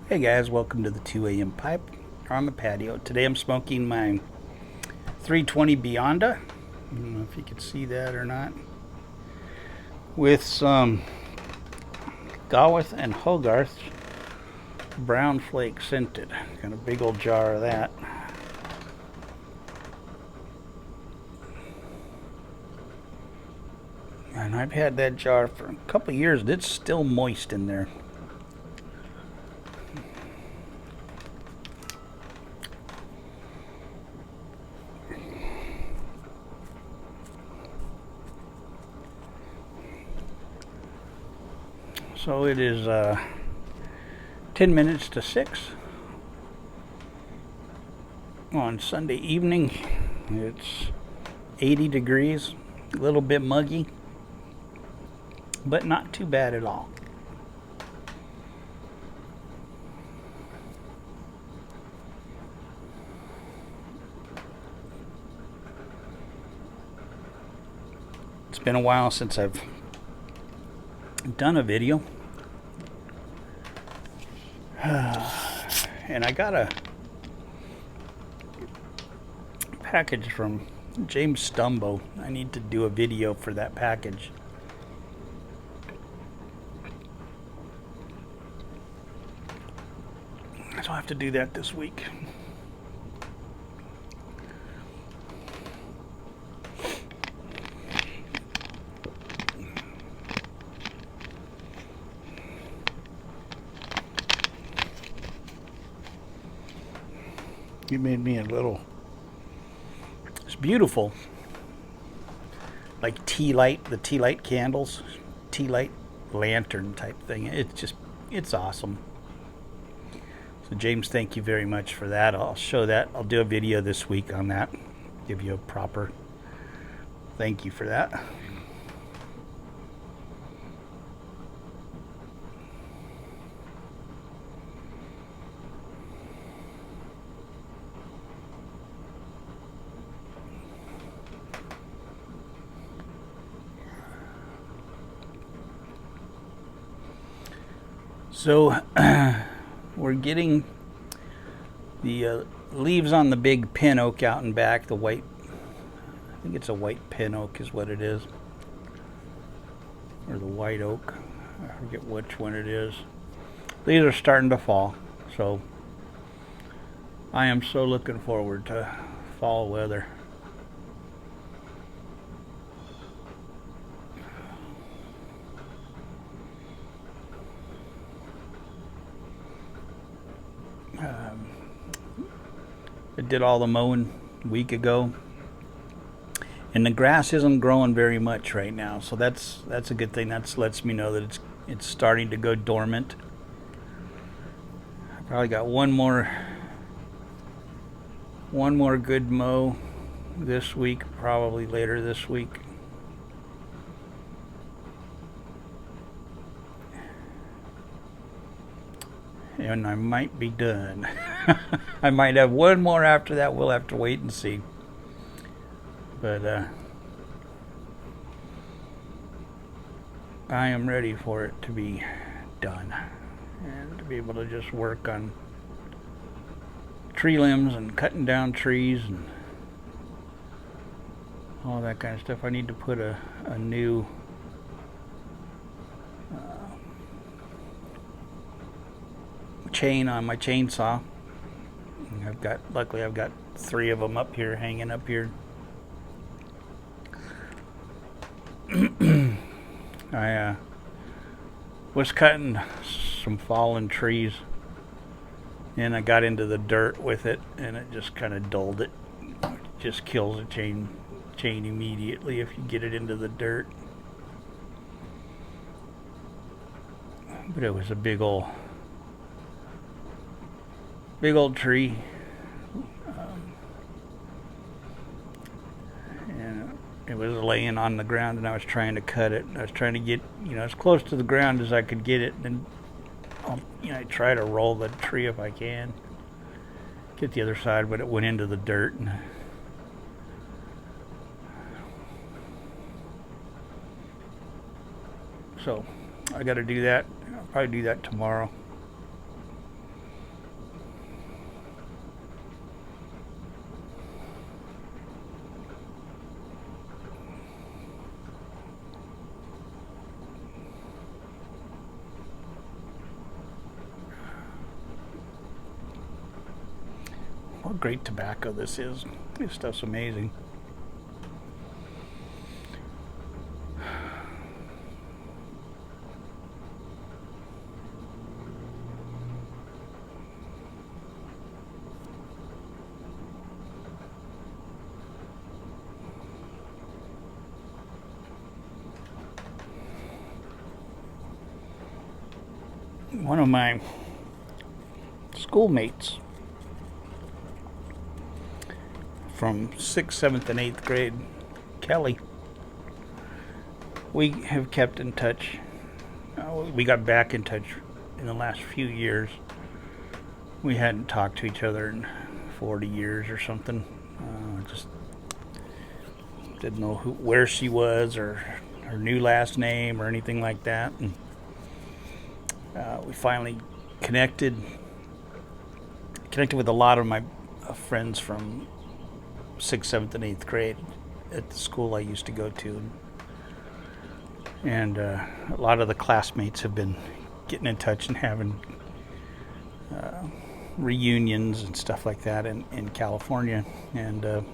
Hey guys, welcome to the 2 a.m. pipe on the patio. Today I'm smoking my 320 Beyonda. I don't know if you can see that or not. With some Gawith and Hogarth brown flake scented. Got a big old jar of that. And I've had that jar for a couple of years and it's still moist in there. So it is 10 minutes to 6 on Sunday evening. It's 80 degrees, a little bit muggy, but not too bad at all. It's been a while since I've done a video. And I got a package from James Stumbo. I need to do a video for that package. So I'll have to do that this week. You made me a little, it's beautiful, like tea light, the tea light candles, tea light lantern type thing. It's awesome. So James, thank you very much for that. I'll show that. I'll do a video this week on that. Give you a proper thank you for that. So we're getting the leaves on the big pin oak out and back, the white, I think it's a white pin oak is what it is, or the white oak, I forget which one it is. These are starting to fall, so I am so looking forward to fall weather. I did all the mowing a week ago, and the grass isn't growing very much right now, so that's a good thing. That lets me know that it's starting to go dormant. I probably got one more good mow this week, probably later this week. And I might be done. I might have one more after that. We'll have to wait and see. But I am ready for it to be done and to be able to just work on tree limbs and cutting down trees and all that kind of stuff. I need to put a new chain on my chainsaw. Luckily I've got 3 of them up here, hanging up here. I was cutting some fallen trees and I got into the dirt with it and it just kind of dulled it. It just kills a chain immediately if you get it into the dirt. But it was a big old tree. And it was laying on the ground, and I was trying to cut it. I was trying to get, as close to the ground as I could get it. And I try to roll the tree if I can. Get the other side, but it went into the dirt. So I got to do that. I'll probably do that tomorrow. What great tobacco this is. This stuff's amazing. One of my schoolmates from 6th, 7th, and 8th grade, Kelly, we have kept in touch. We got back in touch in the last few years. We hadn't talked to each other in 40 years or something. Just didn't know where she was or her new last name or anything like that. And we finally connected with a lot of my friends from 6th, 7th, and 8th grade at the school I used to go to. And a lot of the classmates have been getting in touch and having reunions and stuff like that in California. And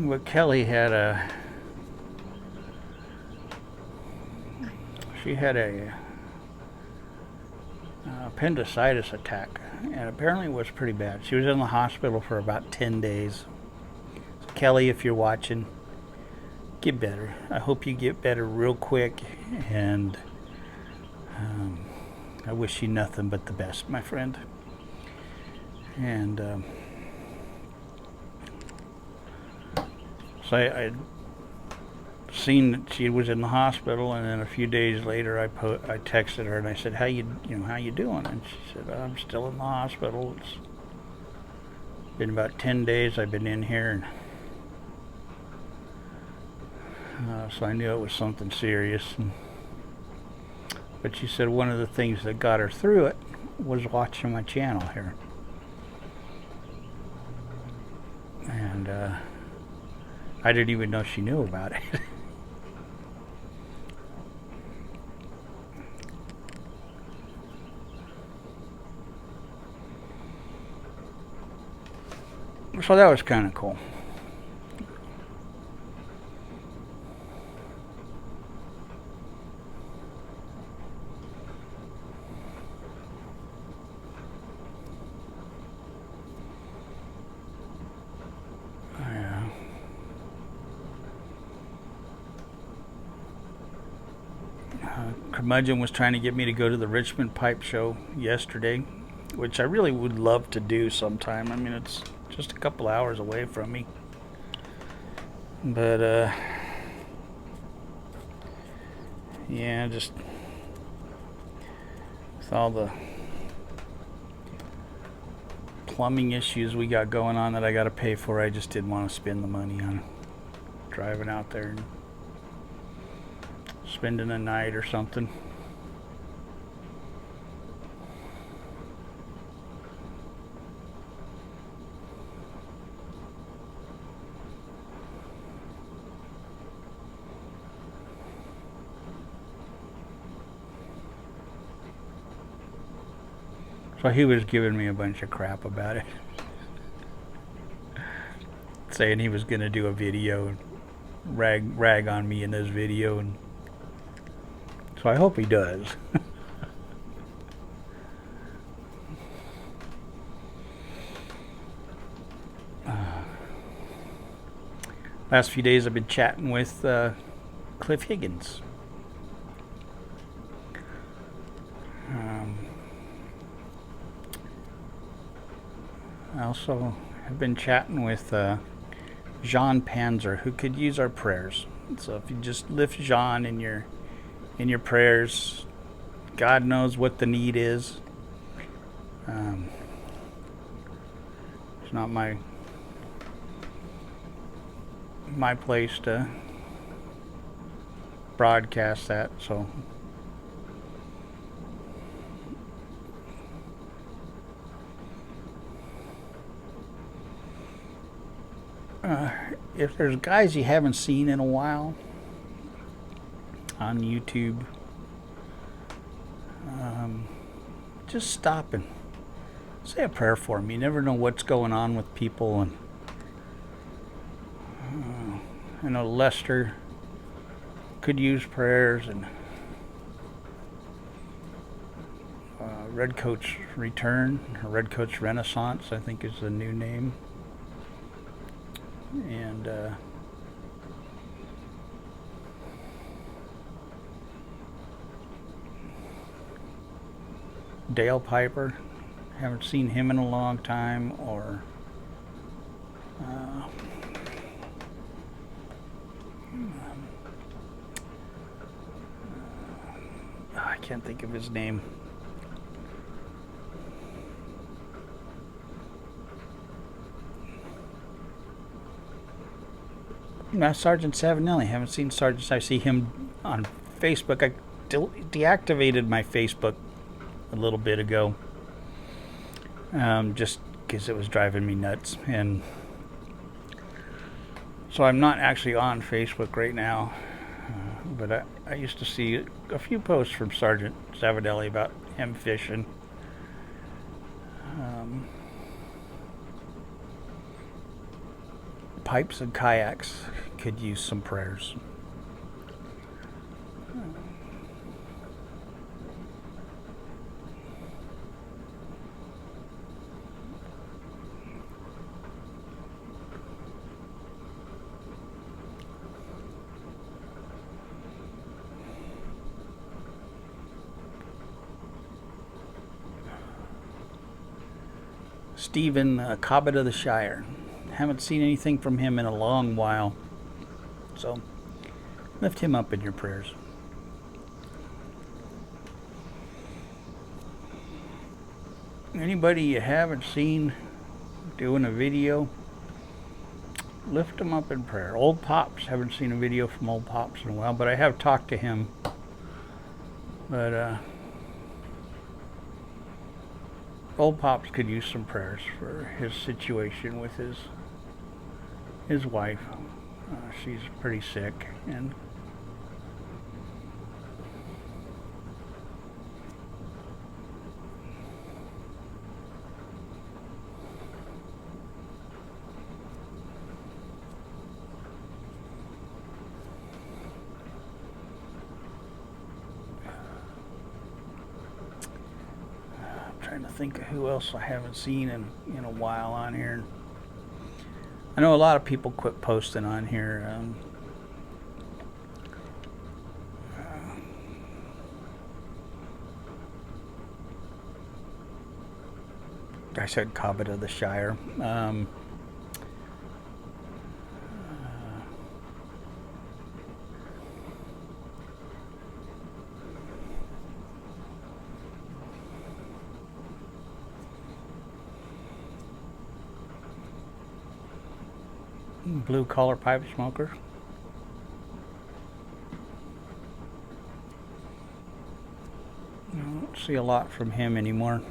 what Kelly had she had a appendicitis attack, and apparently it was pretty bad. She was in the hospital for about 10 days. So Kelly, if you're watching, get better. I hope you get better real quick, and I wish you nothing but the best, my friend. And so I seen that she was in the hospital, and then a few days later I texted her and I said, how you doing? And she said, I'm still in the hospital. It's been about 10 days I've been in here, and so I knew it was something serious. But she said one of the things that got her through it was watching my channel here. And I didn't even know she knew about it. So that was kind of cool. Curmudgeon was trying to get me to go to the Richmond Pipe Show yesterday, which I really would love to do sometime. I mean, it's just a couple hours away from me. But, yeah, just with all the plumbing issues we got going on that I got to pay for, I just didn't want to spend the money on driving out there and spending a night or something. So he was giving me a bunch of crap about it, saying he was going to do a video and rag on me in this video, and so I hope he does. Last few days I've been chatting with Cliff Higgins. I also have been chatting with Jean Panzer, who could use our prayers. So if you just lift Jean in your prayers, God knows what the need is. It's not my place to broadcast that, so if there's guys you haven't seen in a while on YouTube, just stop and say a prayer for them. You never know what's going on with people, and I know Lester could use prayers, and Redcoat's Return, or Redcoat's Renaissance, I think is the new name. And Dale Piper, haven't seen him in a long time, or I can't think of his name. Sergeant Savinelli. Haven't seen Sergeant. I see him on Facebook. I deactivated my Facebook a little bit ago, just because it was driving me nuts, and so I'm not actually on Facebook right now. But I used to see a few posts from Sergeant Savinelli about him fishing. Pipes and kayaks could use some prayers. Stephen Cobbett of the Shire. Haven't seen anything from him in a long while, so lift him up in your prayers. Anybody you haven't seen doing a video, lift them up in prayer. Old Pops, haven't seen a video from Old Pops in a while, but I have talked to him. But Old Pops could use some prayers for his situation with his wife. She's pretty sick, and I'm trying to think of who else I haven't seen in a while on here. I know a lot of people quit posting on here. I said Cobbett of the Shire. Blue collar pipe smoker. I don't see a lot from him anymore.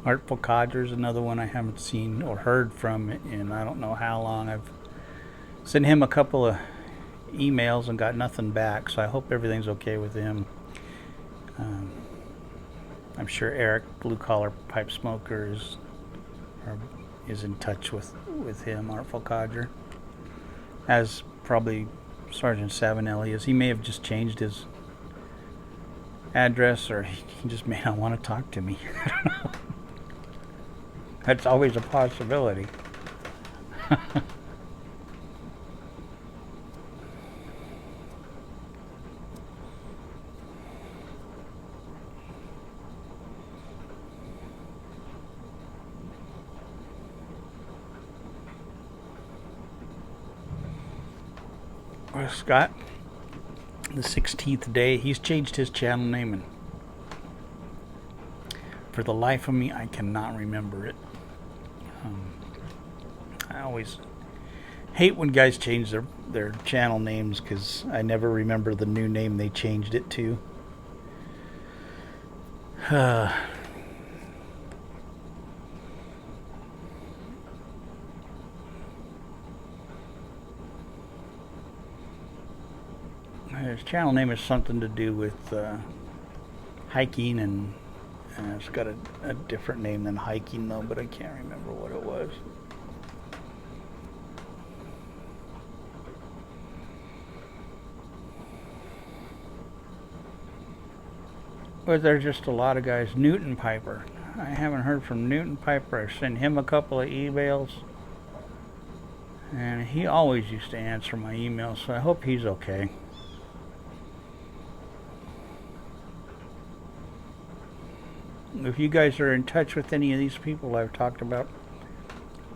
Artful Codger's another one I haven't seen or heard from in I don't know how long. I've sent him a couple of emails and got nothing back, so I hope everything's okay with him. I'm sure Eric, Blue Collar Pipe Smoker, is in touch with him, Artful Codger, as probably Sergeant Savinelli is. He may have just changed his address, or he just may not want to talk to me. I don't know. That's always a possibility. Well, Scott, the 16th day, he's changed his channel name, and for the life of me, I cannot remember it. I always hate when guys change their channel names, because I never remember the new name they changed it to. His channel name is something to do with hiking, and it's got a different name than hiking though, but I can't remember what it was. But there's just a lot of guys. Newton Piper. I haven't heard from Newton Piper. I've sent him a couple of emails, and he always used to answer my emails, so I hope he's okay. If you guys are in touch with any of these people I've talked about,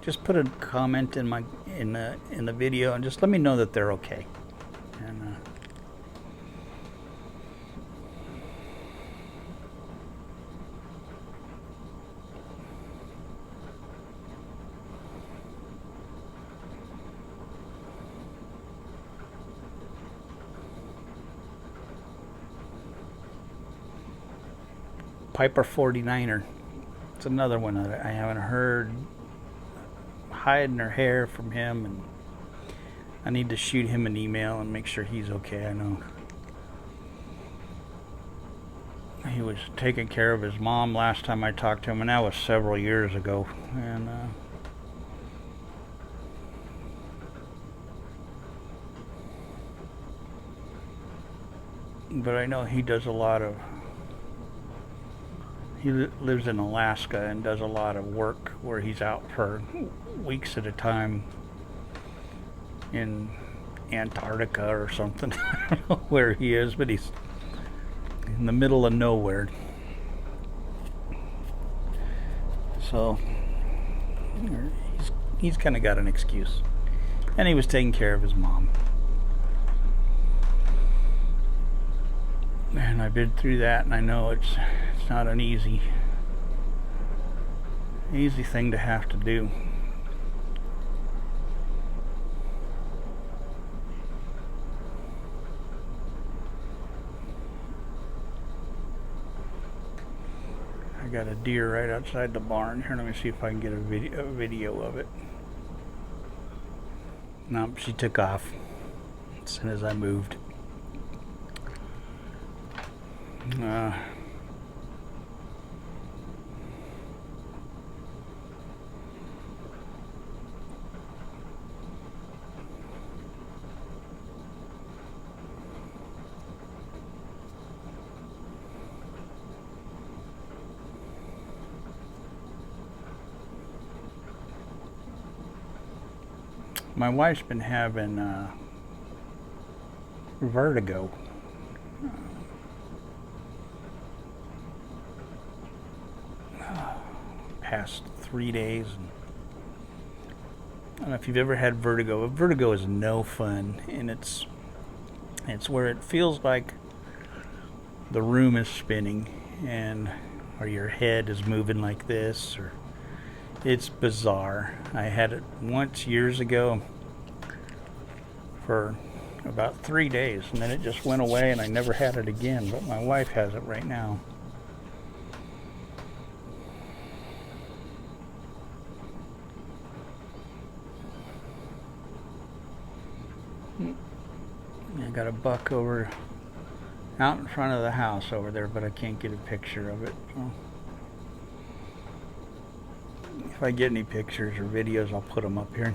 just put a comment in the video and just let me know that they're okay. And Piper 49er. It's another one that I haven't heard hiding her hair from him, and I need to shoot him an email and make sure he's okay. I know he was taking care of his mom last time I talked to him, and that was several years ago. And but I know he does a lot of. He lives in Alaska and does a lot of work where he's out for weeks at a time in Antarctica or something. I don't know where he is, but he's in the middle of nowhere. So he's kind of got an excuse. And he was taking care of his mom. And I've been through that, and I know it's not an easy thing to have to do. I got a deer right outside the barn here. Let me see if I can get a video of it. Nope, she took off as soon as I moved. My wife's been having vertigo. Past 3 days. And I don't know if you've ever had vertigo. Vertigo is no fun, and it's where it feels like the room is spinning, and or your head is moving like this, or it's bizarre. I had it once years ago for about 3 days, and then it just went away, and I never had it again. But my wife has it right now. I got a buck over out in front of the house over there, but I can't get a picture of it. So if I get any pictures or videos, I'll put them up here.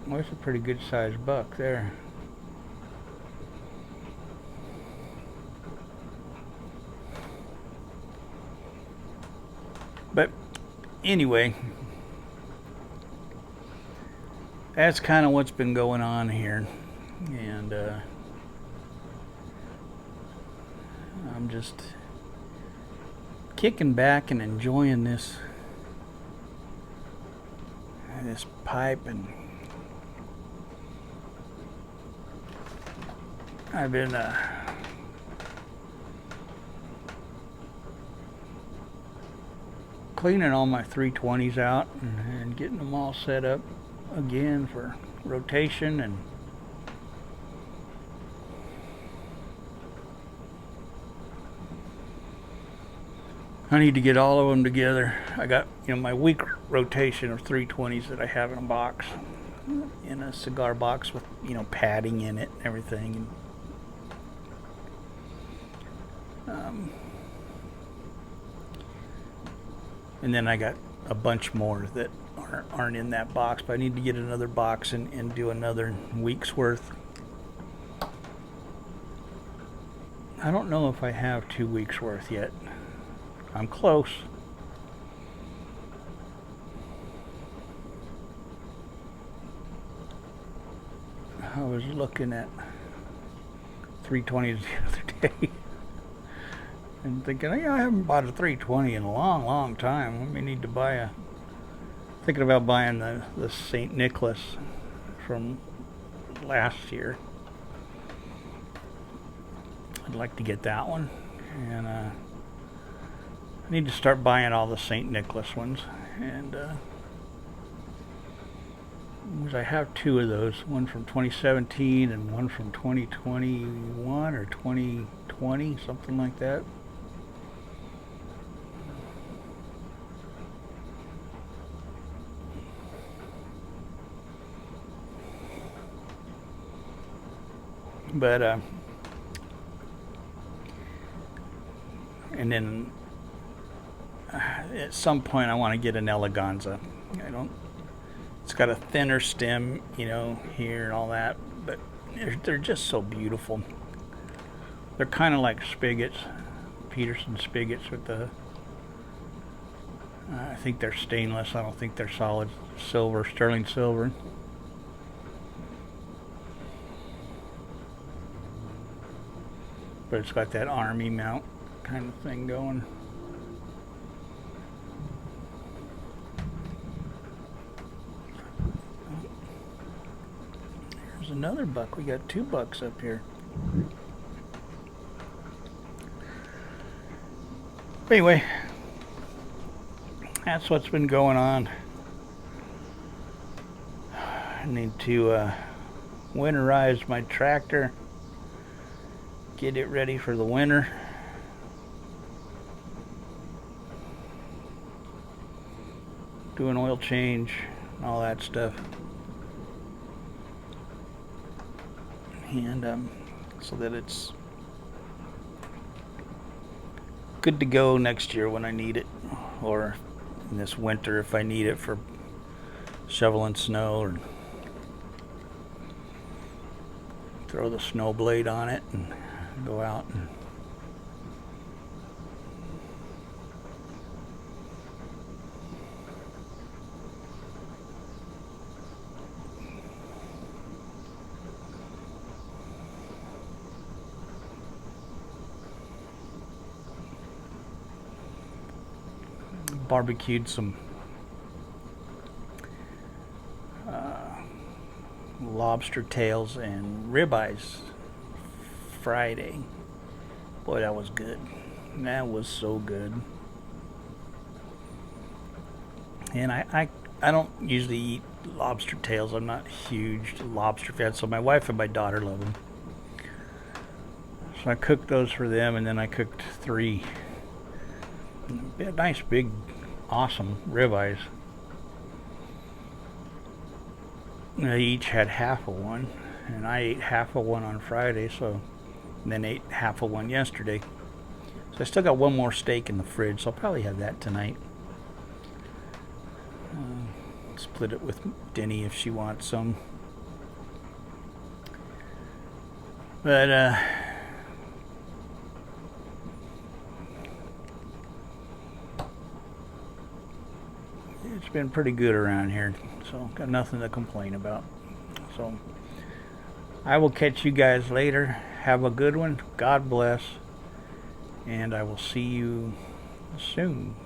Well, that's a pretty good sized buck there. But anyway, that's kind of what's been going on here. And I'm just kicking back and enjoying this pipe, and I've been cleaning all my 320s out and getting them all set up again for rotation. And I need to get all of them together. I got, my week rotation of 320s that I have in a box, in a cigar box with, padding in it and everything. And then I got a bunch more that aren't in that box, but I need to get another box and do another week's worth. I don't know if I have 2 weeks worth yet. I'm close. I was looking at 320s the other day and thinking, I haven't bought a 320 in a long time. I may need to buy thinking about buying the St. Nicholas from last year. I'd like to get that one. And I need to start buying all the St. Nicholas ones. And I have 2 of those, one from 2017 and one from 2021 or 2020, something like that. But and then at some point I want to get an eleganza. It's got a thinner stem, here and all that, but they're just so beautiful. They're kind of like spigots, Peterson spigots with the, I think they're stainless. I don't think they're solid silver, sterling silver. But it's got that army mount kind of thing going. There's another buck. We got 2 bucks up here. But anyway, that's what's been going on. I need to winterize my tractor, get it ready for the winter. Do an oil change and all that stuff. And so that it's good to go next year when I need it, or in this winter if I need it for shoveling snow, or throw the snow blade on it and go out and barbecued some lobster tails and ribeyes Friday. Boy, that was good. That was so good. And I don't usually eat lobster tails. I'm not a huge lobster fan, so my wife and my daughter love them. So I cooked those for them, and then I cooked 3 nice big awesome ribeyes. They each had half of one, and I ate half of one on Friday, and then ate half of one yesterday. So I still got one more steak in the fridge, so I'll probably have that tonight. Split it with Denny if she wants some. But it's been pretty good around here, so got nothing to complain about. So I will catch you guys later. Have a good one. God bless. And I will see you soon.